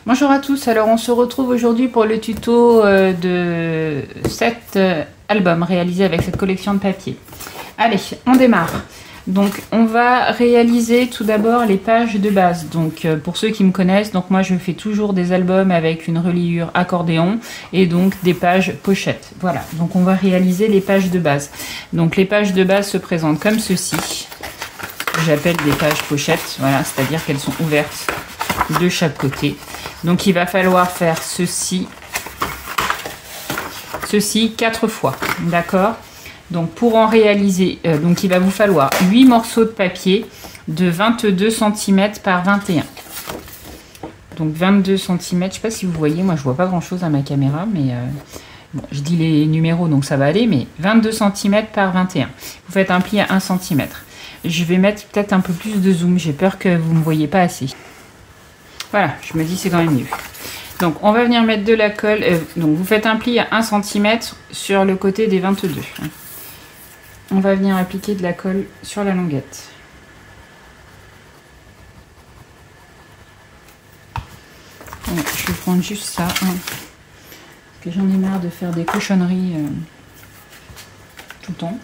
Bonjour à tous, alors on se retrouve aujourd'hui pour le tuto de cet album réalisé avec cette collection de papier. Allez, on démarre. Donc on va réaliser tout d'abord les pages de base. Donc pour ceux qui me connaissent, donc moi je fais toujours des albums avec une reliure accordéon et donc des pages pochettes. Voilà, donc on va réaliser les pages de base. Donc les pages de base se présentent comme ceci. J'appelle des pages pochettes, voilà, c'est-à-dire qu'elles sont ouvertes de chaque côté. Donc il va falloir faire ceci 4 fois, d'accord? Donc pour en réaliser, donc il va vous falloir 8 morceaux de papier de 22 cm par 21. Donc 22 cm, je ne sais pas si vous voyez, moi je vois pas grand chose à ma caméra, mais bon, je dis les numéros donc ça va aller, mais 22 cm par 21. Vous faites un pli à 1 cm. Je vais mettre peut-être un peu plus de zoom, j'ai peur que vous ne me voyez pas assez. Voilà, je me dis c'est quand même mieux. Donc on va venir mettre de la colle, donc vous faites un pli à 1 cm sur le côté des 22. On va venir appliquer de la colle sur la languette. Bon, je vais prendre juste ça, parce que j'en ai marre de faire des cochonneries tout le temps.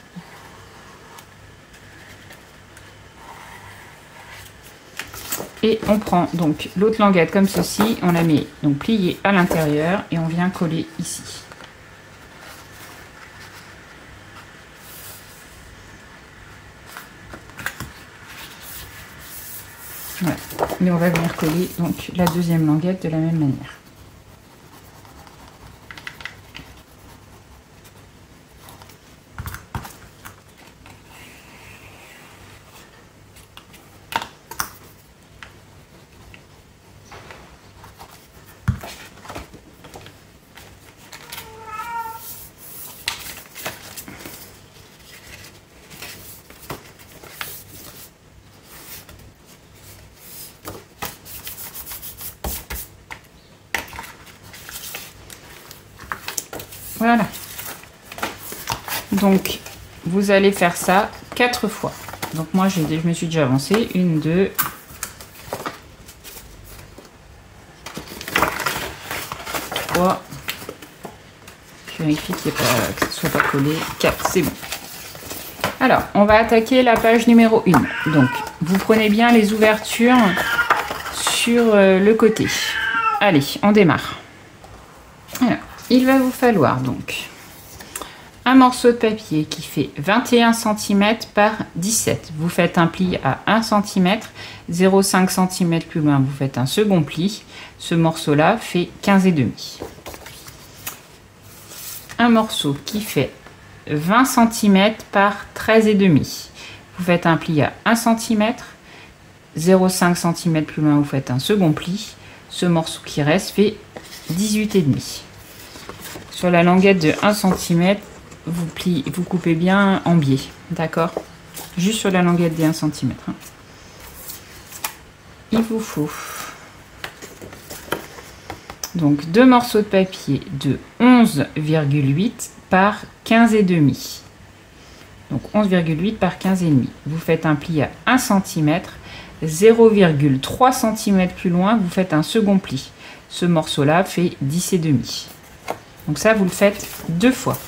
Et on prend donc l'autre languette comme ceci, on la met donc pliée à l'intérieur et on vient coller ici. Voilà. Et on va venir coller donc la deuxième languette de la même manière. Voilà. Donc, vous allez faire ça 4 fois. Donc, moi, je me suis déjà avancée. 1, 2, 3. Je vérifie que ce ne soit pas collé. 4, c'est bon. Alors, on va attaquer la page numéro 1. Donc, vous prenez bien les ouvertures sur le côté. Allez, on démarre. Alors, il va vous falloir donc un morceau de papier qui fait 21 cm par 17. Vous faites un pli à 1 cm, 0,5 cm plus loin, vous faites un second pli. Ce morceau-là fait 15,5. Un morceau qui fait 20 cm par 13,5. Vous faites un pli à 1 cm, 0,5 cm plus loin, vous faites un second pli. Ce morceau qui reste fait 18,5. Sur la languette de 1 cm, vous coupez bien en biais, d'accord? Juste sur la languette des 1 cm. Il vous faut donc 2 morceaux de papier de 11,8 par 15,5. Donc 11,8 par 15,5. Vous faites un pli à 1 cm, 0,3 cm plus loin, vous faites un second pli. Ce morceau-là fait 10,5. Donc ça, vous le faites 2 fois.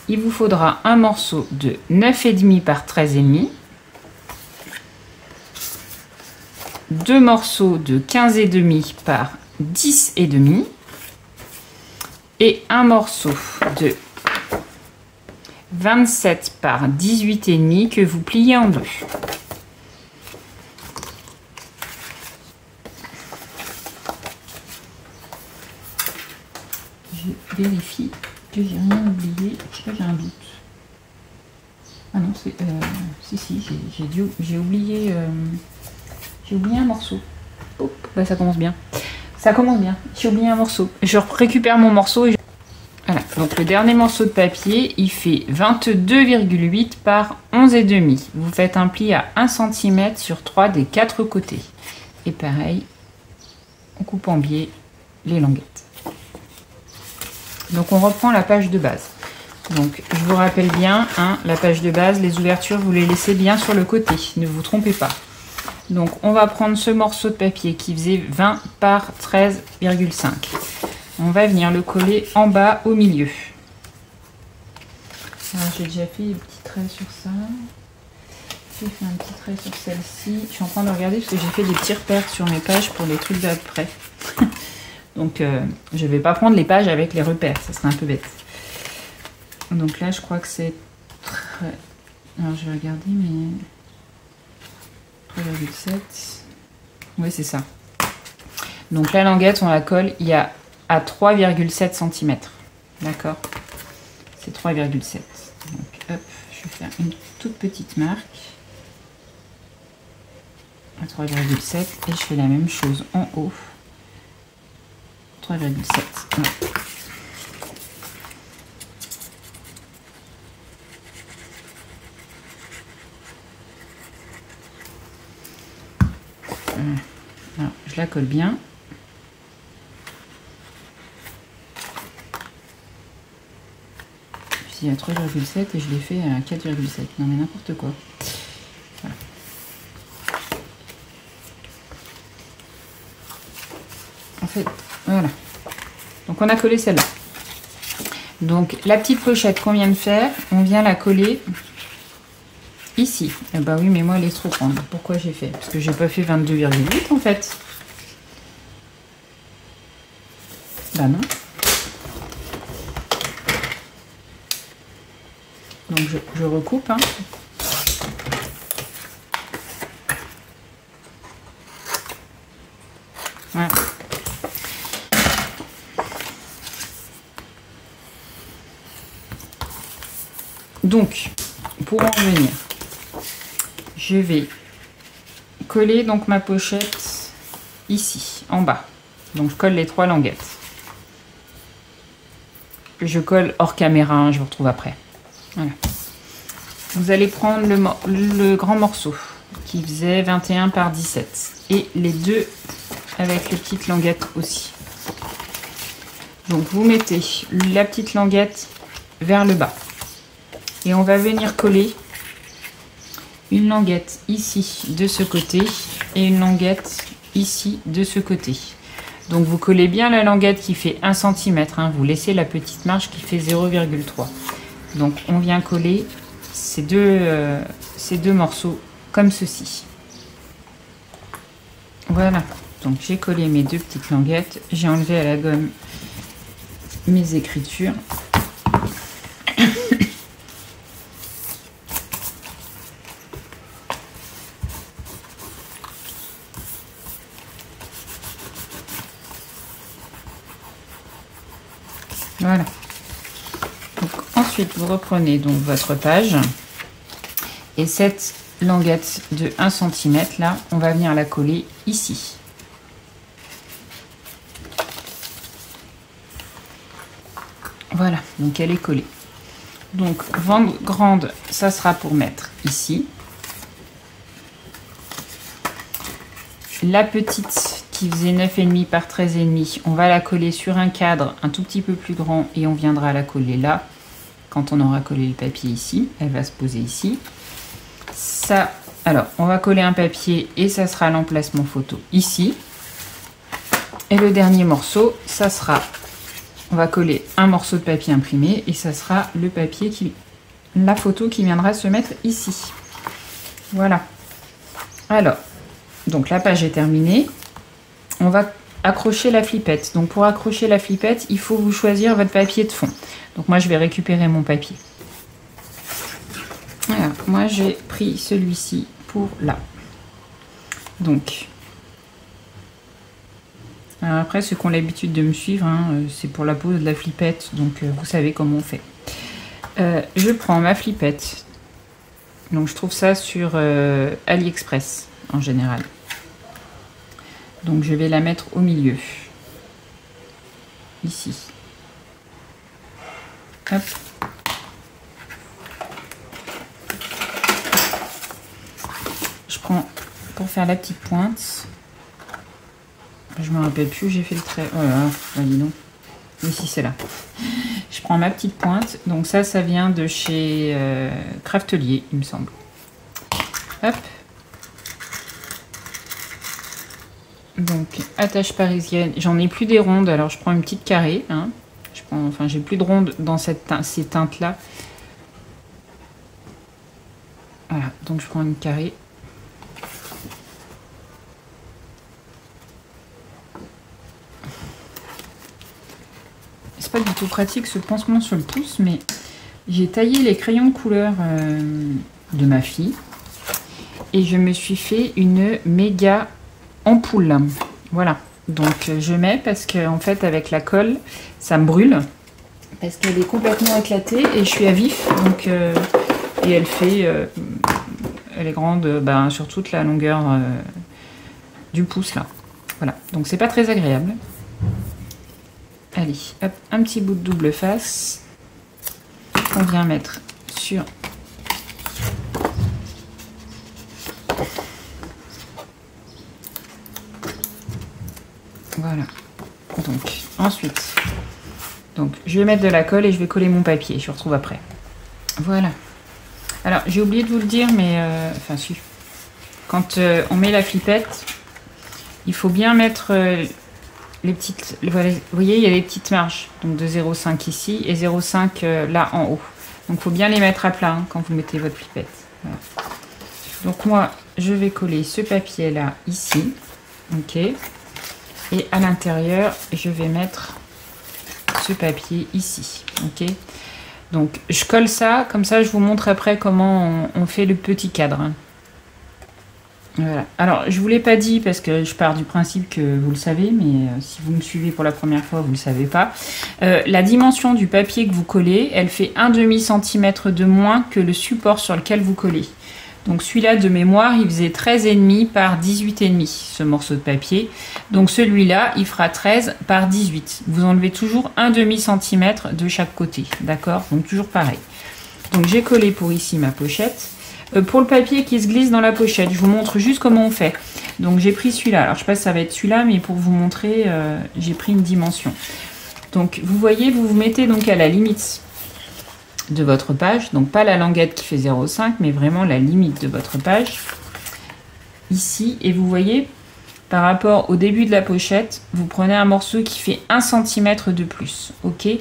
Il vous faudra un morceau de 9,5 par 13,5. 2 morceaux de 15,5 par 10,5. Et un morceau de 27 par 18,5 que vous pliez en deux. Je vérifie que j'ai rien oublié. Je sais pas, j'ai un doute. Ah non, c'est si, j'ai oublié un morceau. Oh, bah ça commence bien. Ça commence bien. J'ai oublié un morceau. Je récupère mon morceau et voilà. Donc le dernier morceau de papier, il fait 22,8 par 11,5. Vous faites un pli à 1 cm sur 3 des 4 côtés. Et pareil, on coupe en biais les languettes. Donc on reprend la page de base. Donc je vous rappelle bien, la page de base, les ouvertures, vous les laissez bien sur le côté. Ne vous trompez pas. Donc on va prendre ce morceau de papier qui faisait 20 par 13,5. On va venir le coller en bas au milieu. Alors j'ai déjà fait des petits traits sur ça. J'ai fait un petit trait sur celle-ci. Je suis en train de regarder parce que j'ai fait des petits repères sur mes pages pour les trucs d'après. Donc je vais pas prendre les pages avec les repères, ça serait un peu bête. Donc là je crois que c'est très... Alors je vais regarder mais... 3,7. Oui c'est ça. Donc la languette on la colle, il y a à 3,7 cm. D'accord. C'est 3,7. Donc hop, je vais faire une toute petite marque. À 3,7 et je fais la même chose en haut. 3,7. Voilà. Alors, je la colle bien. Puis à 3,7 et je l'ai fait à 4,7. Non mais n'importe quoi. Voilà. En fait, voilà. Donc on a collé celle-là. Donc la petite pochette qu'on vient de faire, on vient la coller ici. Eh bah oui, mais moi elle est trop grande. Pourquoi j'ai fait? Parce que j'ai pas fait 22,8 en fait. Bah non. Donc je recoupe. Hein. Voilà. Donc, pour en venir, je vais coller donc ma pochette ici, en bas. Donc je colle les 3 languettes. Je colle hors caméra, hein, je vous retrouve après. Voilà. Vous allez prendre le grand morceau qui faisait 21 par 17 et les deux avec les petites languettes aussi. Donc vous mettez la petite languette vers le bas et on va venir coller une languette ici de ce côté et une languette ici de ce côté. Donc vous collez bien la languette qui fait 1 cm, hein, vous laissez la petite marge qui fait 0,3. Donc on vient coller ces deux morceaux comme ceci. Voilà, donc j'ai collé mes 2 petites languettes, j'ai enlevé à la gomme mes écritures. Voilà. Donc, ensuite, vous reprenez donc votre page et cette languette de 1 cm là, on va venir la coller ici. Voilà, donc elle est collée. Donc, vente grande, ça sera pour mettre ici. La petite qui faisait 9,5 par 13,5, on va la coller sur un cadre un tout petit peu plus grand et on viendra la coller là. Quand on aura collé le papier ici, elle va se poser ici. Ça, alors, on va coller un papier et ça sera l'emplacement photo ici. Et le dernier morceau, ça sera, on va coller un morceau de papier imprimé et ça sera le papier la photo qui viendra se mettre ici. Voilà. Alors, donc la page est terminée. On va accrocher la flippette. Donc pour accrocher la flippette, il faut vous choisir votre papier de fond. Donc moi je vais récupérer mon papier. Voilà, moi j'ai pris celui-ci pour là. Donc, alors après ceux qui ont l'habitude de me suivre, hein, c'est pour la pose de la flippette, donc vous savez comment on fait. Je prends ma flippette. Donc je trouve ça sur AliExpress en général. Donc je vais la mettre au milieu. Ici. Hop. Je prends pour faire la petite pointe. Je me rappelle plus, j'ai fait le trait. Oh là là, dis donc. Ici c'est là. Je prends ma petite pointe. Donc ça vient de chez Craftelier, il me semble. Hop. Donc, attache parisienne. J'en ai plus des rondes, alors je prends une petite carrée. Hein. Enfin, j'ai plus de rondes dans ces teintes-là. Voilà, donc je prends une carrée. C'est pas du tout pratique ce pansement sur le pouce, mais j'ai taillé les crayons de couleur de ma fille. Et je me suis fait une méga ampoule. Voilà. Donc je mets parce que en fait avec la colle, ça me brûle. Parce qu'elle est complètement éclatée et je suis à vif. Donc, et elle fait... elle est grande sur toute la longueur du pouce là. Voilà. Donc c'est pas très agréable. Allez, hop, un petit bout de double face. On vient mettre sur... Voilà. Donc, ensuite, je vais mettre de la colle et je vais coller mon papier. Je vous retrouve après. Voilà. Alors, j'ai oublié de vous le dire, mais... enfin, si. Quand on met la flippette, il faut bien mettre les petites... Vous voyez, il y a des petites marges. Donc, de 0,5 ici et 0,5 là en haut. Donc, il faut bien les mettre à plat hein, quand vous mettez votre flippette. Voilà. Donc, moi, je vais coller ce papier-là ici. OK. Et à l'intérieur, je vais mettre ce papier ici. OK. Donc, je colle ça. Comme ça, je vous montre après comment on fait le petit cadre. Voilà. Alors, je ne vous l'ai pas dit parce que je pars du principe que vous le savez, mais si vous me suivez pour la première fois, vous ne le savez pas. La dimension du papier que vous collez, elle fait 1,5 cm de moins que le support sur lequel vous collez. Donc celui-là de mémoire, il faisait 13,5 par 18,5 ce morceau de papier. Donc celui-là, il fera 13 par 18. Vous enlevez toujours 1,5 cm de chaque côté, d'accord? Donc toujours pareil. Donc j'ai collé pour ici ma pochette. Pour le papier qui se glisse dans la pochette, je vous montre juste comment on fait. Donc j'ai pris celui-là. Alors je sais pas si ça va être celui-là, mais pour vous montrer, j'ai pris une dimension. Donc vous voyez, vous vous mettez donc à la limite de votre page, donc pas la languette qui fait 0,5 mais vraiment la limite de votre page ici, et vous voyez par rapport au début de la pochette, vous prenez un morceau qui fait 1 cm de plus, ok. Et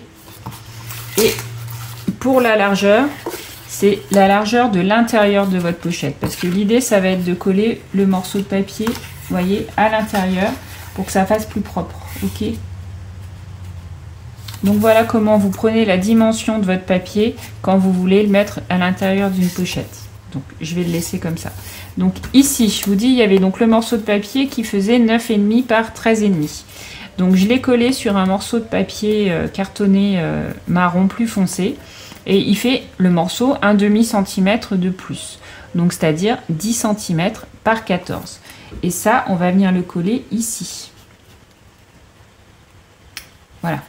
pour la largeur, c'est la largeur de l'intérieur de votre pochette, parce que l'idée ça va être de coller le morceau de papier, vous voyez, à l'intérieur pour que ça fasse plus propre, ok. Donc voilà comment vous prenez la dimension de votre papier quand vous voulez le mettre à l'intérieur d'une pochette. Donc je vais le laisser comme ça. Donc ici, je vous dis, il y avait donc le morceau de papier qui faisait 9,5 par 13,5. Donc je l'ai collé sur un morceau de papier cartonné marron plus foncé. Et il fait le morceau 1,5 cm de plus. Donc c'est-à-dire 10 cm par 14. Et ça, on va venir le coller ici. Voilà.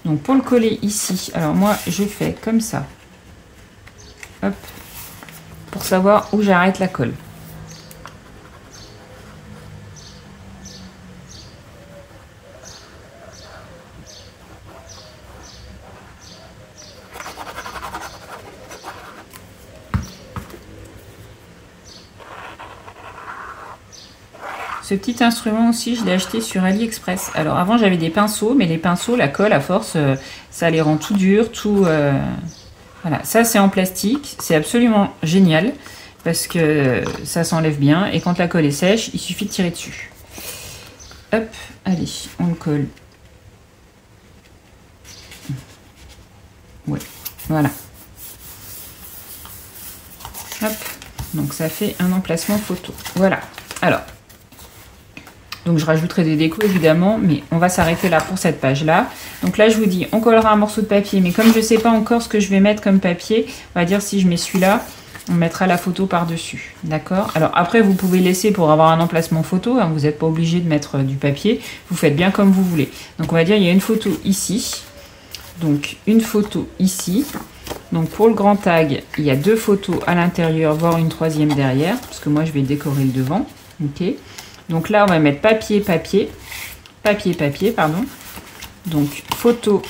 Donc pour le coller ici, alors moi je fais comme ça, hop, pour savoir où j'arrête la colle. Ce petit instrument aussi, je l'ai acheté sur AliExpress. Alors avant, j'avais des pinceaux, mais les pinceaux, la colle, à force, ça les rend tout dur, tout... Voilà, ça c'est en plastique. C'est absolument génial parce que ça s'enlève bien. Et quand la colle est sèche, il suffit de tirer dessus. Hop, allez, on le colle. Ouais, voilà. Hop, donc ça fait un emplacement photo. Voilà, alors... Donc je rajouterai des décos évidemment, mais on va s'arrêter là pour cette page-là. Donc là je vous dis, on collera un morceau de papier, mais comme je ne sais pas encore ce que je vais mettre comme papier, on va dire si je mets celui-là, on mettra la photo par-dessus. D'accord? Alors après vous pouvez laisser pour avoir un emplacement photo, hein, vous n'êtes pas obligé de mettre du papier, vous faites bien comme vous voulez. Donc on va dire il y a une photo ici, donc une photo ici. Donc pour le grand tag, il y a 2 photos à l'intérieur, voire une 3e derrière, parce que moi je vais décorer le devant. Ok. Donc là, on va mettre papier, papier, papier, papier, pardon. Donc, photo,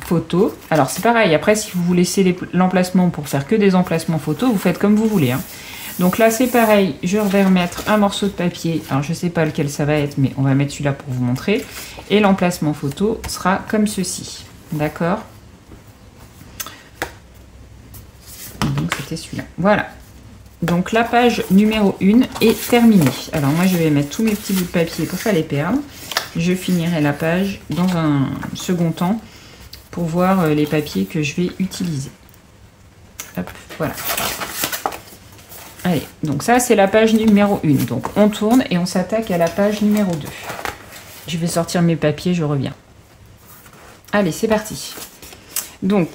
photo. Alors, c'est pareil. Après, si vous vous laissez l'emplacement pour faire que des emplacements photos, vous faites comme vous voulez. Hein. Donc là, c'est pareil, je vais remettre un morceau de papier. Alors, je ne sais pas lequel ça va être, mais on va mettre celui-là pour vous montrer. Et l'emplacement photo sera comme ceci. D'accord? Donc, c'était celui-là. Voilà. Donc, la page numéro 1 est terminée. Alors, moi, je vais mettre tous mes petits bouts de papier pour ne pas les perdre. Je finirai la page dans un second temps pour voir les papiers que je vais utiliser. Hop, voilà. Allez, donc ça, c'est la page numéro 1. Donc, on tourne et on s'attaque à la page numéro 2. Je vais sortir mes papiers, je reviens. Allez, c'est parti. Donc,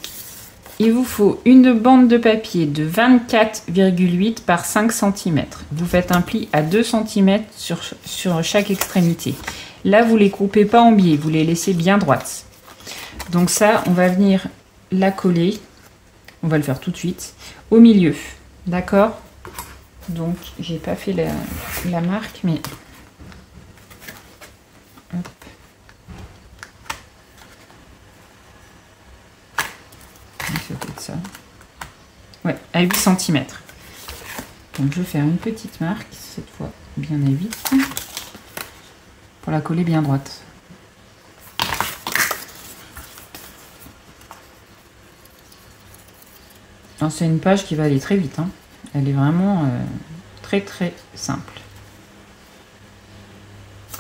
il vous faut une bande de papier de 24,8 par 5 cm. Vous faites un pli à 2 cm sur chaque extrémité. Là, vous ne les coupez pas en biais, vous les laissez bien droites. Donc ça, on va venir la coller. On va le faire tout de suite. Au milieu, d'accord? Donc, j'ai pas fait la marque, mais... Hop. C'est peut-être ça. Ouais, à 8 cm. Donc, je vais faire une petite marque, cette fois bien à 8, pour la coller bien droite. C'est une page qui va aller très vite, hein. Elle est vraiment très très simple.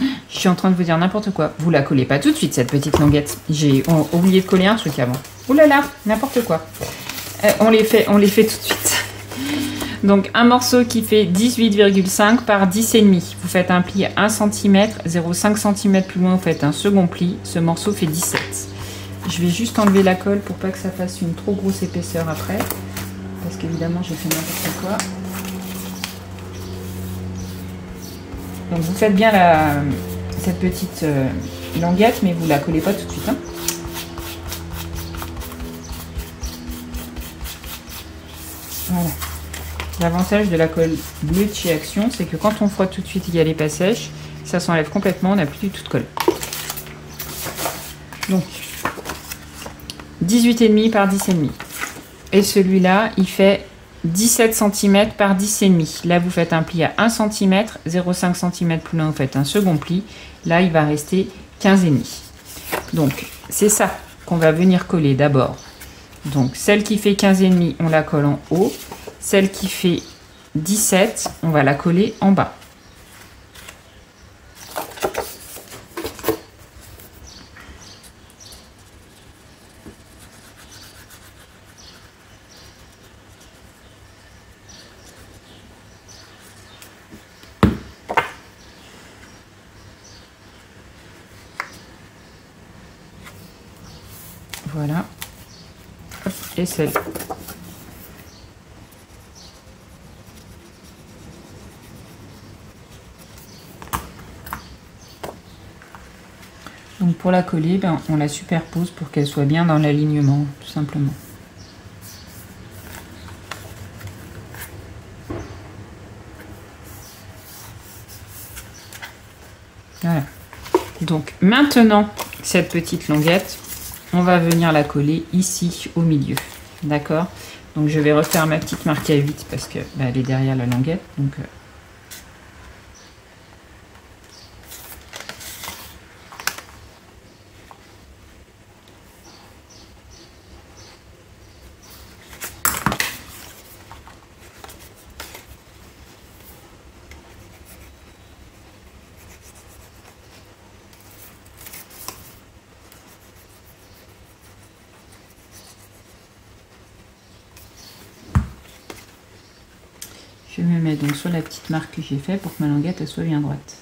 Je suis en train de vous dire n'importe quoi. Vous la collez pas tout de suite, cette petite languette. J'ai oublié de coller un truc avant. Ouh là là, n'importe quoi. On les fait tout de suite. Donc un morceau qui fait 18,5 par 10,5. Vous faites un pli à 1 cm, 0,5 cm plus loin, vous faites un second pli. Ce morceau fait 17. Je vais juste enlever la colle pour pas que ça fasse une trop grosse épaisseur après. Parce qu'évidemment, j'ai fait n'importe quoi. Donc vous faites bien cette petite languette, mais vous la collez pas tout de suite, hein. Voilà. L'avantage de la colle bleue de chez Action, c'est que quand on frotte tout de suite et qu'elle n'est pas sèche, ça s'enlève complètement, on n'a plus du tout de colle. Donc, 18,5 par 10,5. Et celui-là, il fait 17 cm par 10,5. Là, vous faites un pli à 1 cm, 0,5 cm plus loin, vous faites un second pli. Là, il va rester 15,5. Donc, c'est ça qu'on va venir coller d'abord. Donc, celle qui fait 15,5, on la colle en haut. Celle qui fait 17, on va la coller en bas. Voilà. Hop, et celle. Donc pour la coller, on la superpose pour qu'elle soit bien dans l'alignement, tout simplement. Voilà. Donc maintenant, cette petite languette, on va venir la coller ici au milieu. D'accord? Donc je vais refaire ma petite marque à 8 parce que elle est derrière la languette. Donc je me mets donc sur la petite marque que j'ai faite pour que ma languette elle soit bien droite.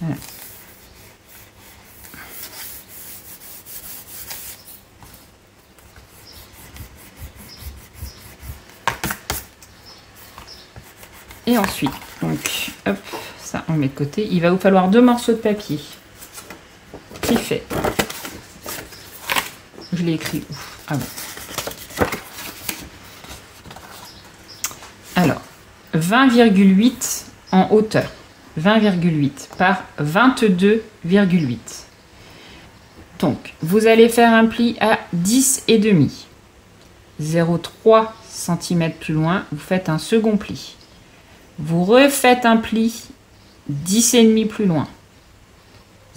Voilà. Et ensuite, donc, hop, ça on met de côté. Il va vous falloir 2 morceaux de papier. Qui fait? Je l'ai écrit où? Ah bon. Alors, 20,8 en hauteur. 20,8 par 22,8. Donc, vous allez faire un pli à 10,5. 0,3 cm plus loin, vous faites un second pli. Vous refaites un pli 10,5 plus loin.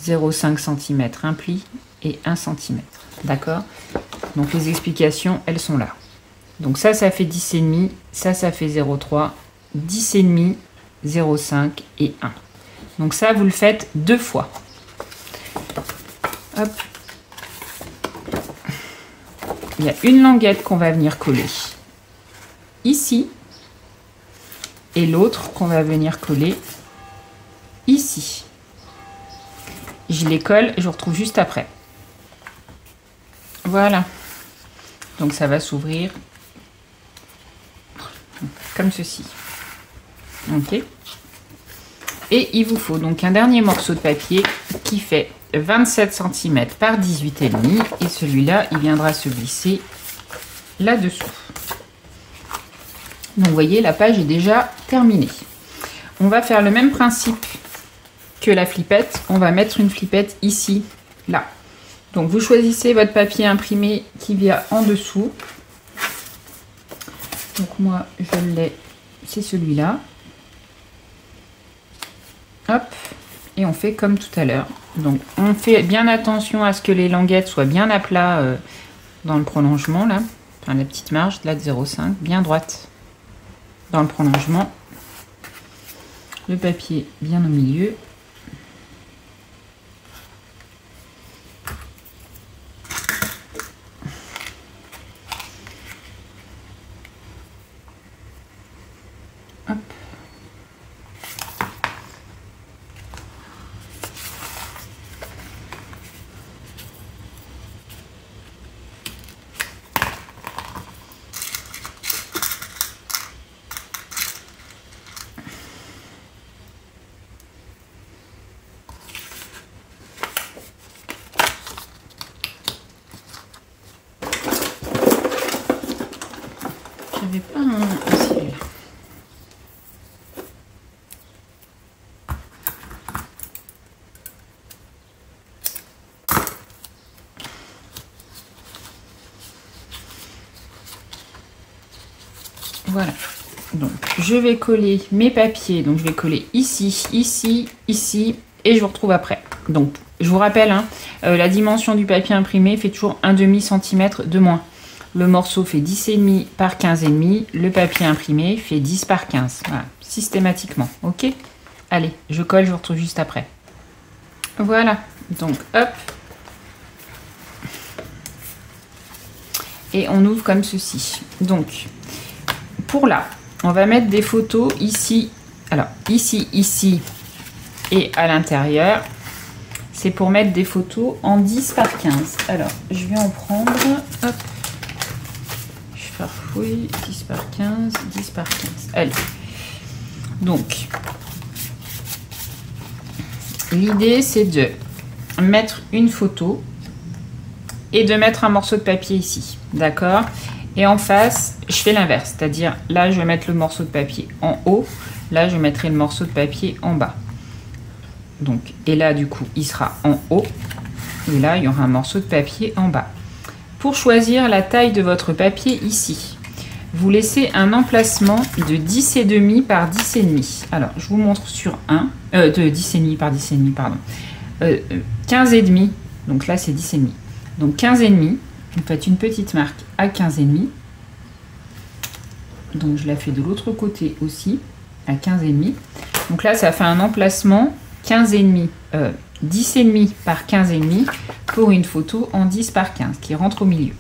0,5 cm, un pli et 1 cm. D'accord? Donc les explications, elles sont là. Donc ça fait 10,5, ça fait 0,3, 10,5, 0,5 et 1. Donc ça, vous le faites 2 fois. Hop. Il y a une languette qu'on va venir coller ici et l'autre qu'on va venir coller ici. Je les colle et je retrouve juste après. Voilà. Donc ça va s'ouvrir comme ceci. Ok. Et il vous faut donc un dernier morceau de papier qui fait 27 cm par 18,5 et celui-là, il viendra se glisser là-dessous. Donc vous voyez, la page est déjà terminée. On va faire le même principe que la flippette. On va mettre une flippette ici, là. Donc vous choisissez votre papier imprimé qui vient en dessous. Donc moi, je l'ai, c'est celui-là. Hop, et on fait comme tout à l'heure. Donc on fait bien attention à ce que les languettes soient bien à plat dans le prolongement là. Enfin la petite marge là de 0,5, bien droite dans le prolongement. Le papier bien au milieu. Hop. J'avais pas un ciel. Voilà. Donc je vais coller mes papiers. Donc je vais coller ici, ici, ici et je vous retrouve après. Donc je vous rappelle, hein, la dimension du papier imprimé fait toujours 1,5 cm de moins. Le morceau fait 10,5 par 15,5. Le papier imprimé fait 10 par 15. Voilà, systématiquement. Ok? Allez, je colle, je vous retrouve juste après. Voilà. Donc, hop. Et on ouvre comme ceci. Donc, pour là, on va mettre des photos ici. Alors, ici, ici et à l'intérieur. C'est pour mettre des photos en 10 par 15. Alors, je vais en prendre. Hop. Farfouille, 10 par 15, 10 par 15. Allez. Donc, l'idée, c'est de mettre une photo et de mettre un morceau de papier ici. D'accord? Et en face, je fais l'inverse. C'est-à-dire, là, je vais mettre le morceau de papier en haut. Là, je mettrai le morceau de papier en bas. Donc, et là, du coup, il sera en haut. Et là, il y aura un morceau de papier en bas. Pour choisir la taille de votre papier ici, vous laissez un emplacement de 10,5 par 10,5. Alors, je vous montre sur un, de 10,5 par 10,5, pardon. 15,5, donc là c'est 10,5. Donc 15,5, vous faites une petite marque à 15,5. Donc je la fais de l'autre côté aussi, à 15,5. Donc là, ça fait un emplacement 15,5, 10,5 par 15,5 pour une photo en 10 par 15 qui rentre au milieu.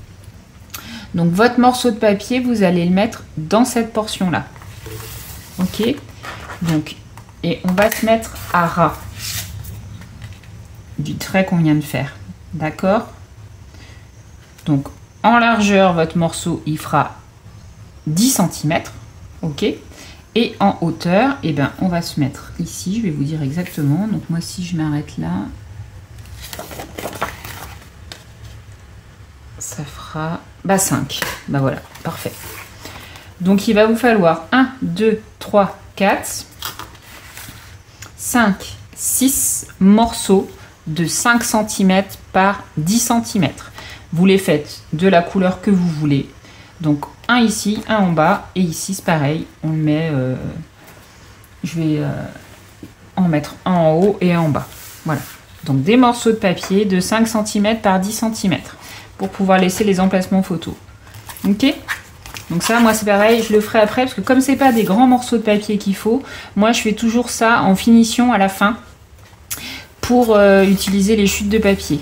Donc votre morceau de papier, vous allez le mettre dans cette portion là. Ok? Donc, et on va se mettre à ras du trait qu'on vient de faire. D'accord? Donc en largeur, votre morceau il fera 10 cm. Ok? Et en hauteur, eh ben, on va se mettre ici, je vais vous dire exactement. Donc moi, si je m'arrête là, ça fera 5. Bah voilà, parfait. Donc il va vous falloir 1, 2, 3, 4, 5, 6 morceaux de 5 cm par 10 cm. Vous les faites de la couleur que vous voulez. Donc un ici, un en bas, et ici c'est pareil, on le met, je vais en mettre un en haut et un en bas. Voilà, donc des morceaux de papier de 5 cm par 10 cm pour pouvoir laisser les emplacements photos. Ok, donc ça, moi c'est pareil, je le ferai après parce que comme c'est pas des grands morceaux de papier qu'il faut, moi je fais toujours ça en finition à la fin pour utiliser les chutes de papier.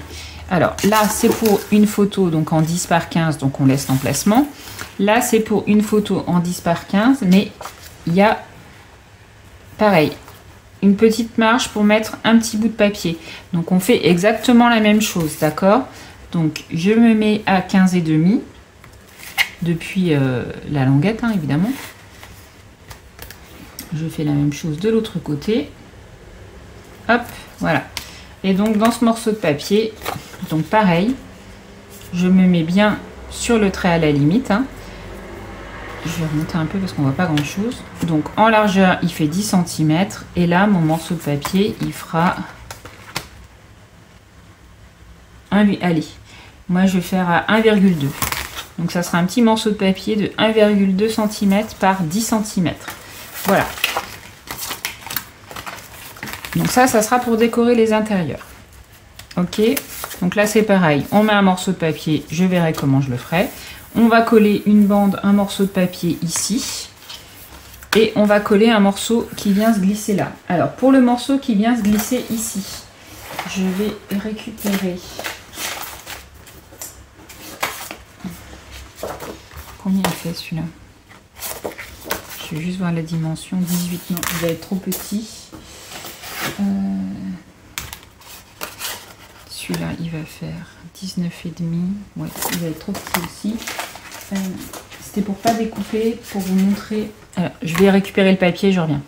Alors là c'est pour une photo donc en 10 par 15, donc on laisse l'emplacement. Là c'est pour une photo en 10 par 15, mais il y a pareil une petite marge pour mettre un petit bout de papier. Donc on fait exactement la même chose, d'accord? Donc je me mets à 15,5 depuis la languette, hein, évidemment. Je fais la même chose de l'autre côté. Hop, voilà. Et donc dans ce morceau de papier, donc pareil, je me mets bien sur le trait à la limite, hein. Je vais remonter un peu parce qu'on voit pas grand chose. Donc en largeur il fait 10 cm et là mon morceau de papier il fera allez, moi je vais faire à 1,2. Donc ça sera un petit morceau de papier de 1,2 cm par 10 cm. Voilà. Donc ça sera pour décorer les intérieurs. Ok, donc là c'est pareil, on met un morceau de papier, je verrai comment je le ferai. On va coller une bande, un morceau de papier ici. Et on va coller un morceau qui vient se glisser là. Alors pour le morceau qui vient se glisser ici, je vais récupérer... Combien il fait celui-là? Je vais juste voir la dimension. 18, non, il va être trop petit. Celui-là, il va faire 19,5. Ouais, il va être trop petit aussi. C'était pour pas découper, pour vous montrer. Alors, je vais récupérer le papier, je reviens.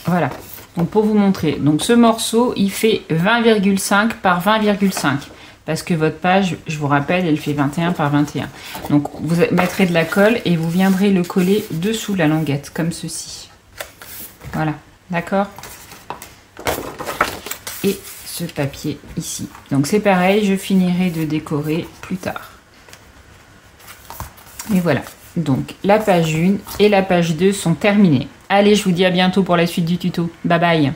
Voilà. Donc pour vous montrer. Donc ce morceau, il fait 20,5 par 20,5. Parce que votre page, je vous rappelle, elle fait 21 par 21. Donc vous mettrez de la colle et vous viendrez le coller dessous la languette, comme ceci. Voilà, d'accord? Et ce papier ici. Donc c'est pareil, je finirai de décorer plus tard. Et voilà, donc la page 1 et la page 2 sont terminées. Allez, je vous dis à bientôt pour la suite du tuto. Bye bye!